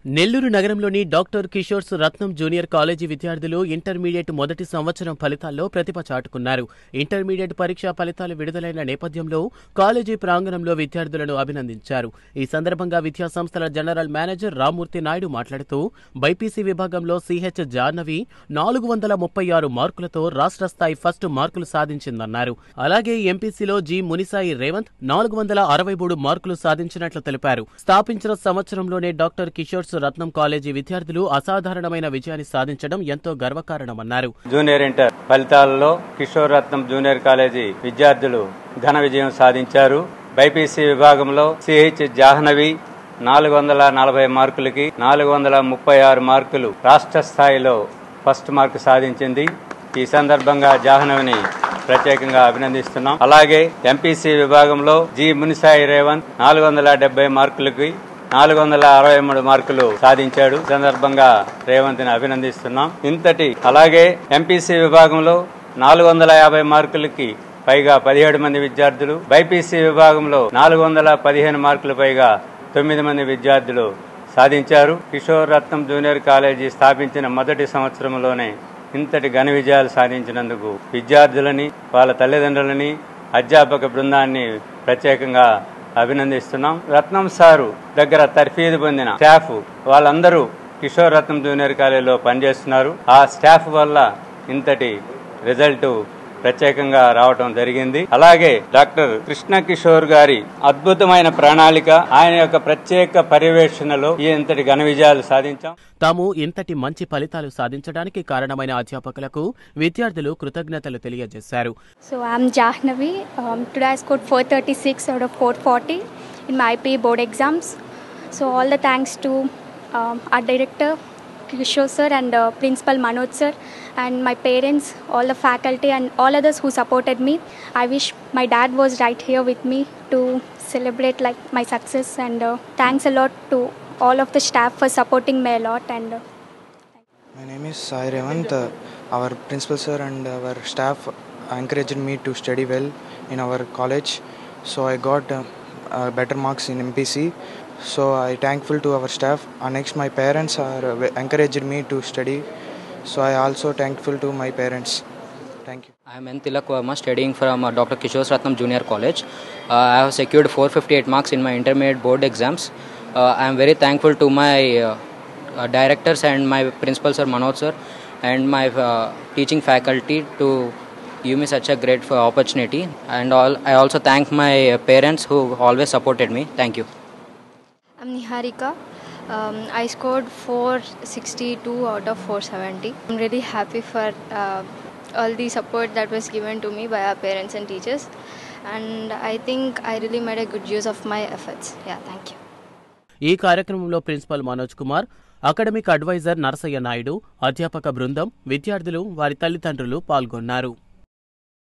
నెల్లూరు నగరంలోని డాక్టర్ కిషోర్స్ రత్నం junior college విద్యార్థులు intermediate మొదటి సంవత్సరం ఫలితాల్లో ప్రతిభ చాటుకున్నారు. ఇంటర్మీడియట్ పరీక్షా ఫలితాలు విడుదలైన నేపథ్యంలో కాలేజీ ప్రాంగణంలో విద్యార్థులను అభినందించారు. ఈ సందర్భంగా విద్యాసంస్థల జనరల్ మేనేజర్ రామ్మూర్తి నాయుడు మాట్లాడుతూ బైపీసీ విభాగంలో సిహెచ్ జాహ్నవి 436 మార్కులతో రాష్ట్ర స్థాయి ఫస్ట్ మార్కులు సాధించిందన్నారు. అలాగే ఎంపీసీలో జి మునిసాయి రేవంత్ 463 మార్కులు సాధించినట్లు తెలిపారు. స్థాపించిన సంవత్సరంలోనే డాక్టర్ కిషోర్స్ రత్నం కాలేజీ విద్యార్థులు అసాధారణమైన విజయాన్ని సాధించడం ఎంతో గర్వకారణమన్నారు. జూనియర్ ఇంటర్ ఫలితాలలో కిషోర్ రత్నం జూనియర్ కాలేజీ విద్యార్థులు ఘన విజయం సాధించారు. బైపీసీ విభాగంలో సిహెచ్ జాహ్నవి 440 మార్కులకి 436 మార్కులు రాష్ట్ర స్థాయిలో ఫస్ట్ మార్కు సాధించింది. ఈ సందర్భంగా జాహ్నవిని ప్రత్యేకంగా అభినందిస్తున్నాం. అలాగే ఎంపీసీ విభాగంలో జి మునిసాయి రేవంత్ 470 మార్కులకి 463 మార్కులు సాధించాడు. ఈ సందర్భంగా రేవంత్ ని అభినందిస్తున్నాం. అలాగే ఎంపీసీ విభాగంలో 450 మార్కులకి పైగా 17 మంది విద్యార్థులు, బైపీసీ విభాగంలో 415 మార్కులు పైగా 9 మంది విద్యార్థులు సాధించారు. కిషోర్ రత్నం జూనియర్ కాలేజీ స్థాపించిన మొదటి సంవత్సరంలోనే ఇంతటి ఘన విజయాలు సాధించినందుకు విద్యార్థులని, వాళ్ళ తల్లిదండ్రులని, అధ్యాపక బృందాన్ని ప్రత్యేకంగా అభినందిస్తున్నాం. రత్నం సారు దగ్గర తర్ఫీదు పొందిన స్టాఫ్ వాళ్ళందరూ కిషోర్ రత్నం జూనియర్ కాలేజీలో పనిచేస్తున్నారు. ఆ స్టాఫ్ వల్ల ఇంతటి రిజల్ట్ ప్రత్యేకంగా రావటం జరిగింది. అలాగే డాక్టర్ కృష్ణ కిషోర్ గారి అద్భుతమైన ప్రణాళిక, ఆయన యొక్క ప్రత్యేక పర్యవేక్షణలో ఇంతటి ఘన విజయాలు సాధించాం. తాము ఇంతటి మంచి ఫలితాలు సాధించడానికి కారణమైన అధ్యాపకులకు విద్యార్థులు కృతజ్ఞతలు తెలియజేశారు. So I'm Jahnavi. Today I scored 436 out of 440 in my IP board exams. So all the thanks to our director Kishore sir and principal Manoj sir and my parents, all the faculty and all others who supported me. I wish my dad was right here with me to celebrate like my success, and thanks a lot to all of the staff for supporting me a lot. And my name is Sai Revant. Our principal sir and our staff encouraged me to study well in our college, so I got better marks in MPC. So I thankful to our staff. Next, my parents are encouraged me to study, so I also thankful to my parents. Thank you. I am N. Tilak Verma, studying from Dr. Kishore Ratnam Junior College. I have secured 458 marks in my intermediate board exams. I am very thankful to my directors and my principal sir Manoj sir and my teaching faculty to give me such a great opportunity. And I also thank my parents who always supported me. Thank you. I'm Niharika. I scored 462 out of 470. I'm really happy for all the support that was given to me by our parents and teachers, and I think I really made a good use of my efforts. Yeah, thank you. ఈ కార్యక్రమంలో principal Manoj Kumar, academic adviser Narasayya Naidu, అధ్యాపక బృందం, విద్యార్థులు, వారి తల్లిదండ్రులు పాల్గొన్నారు.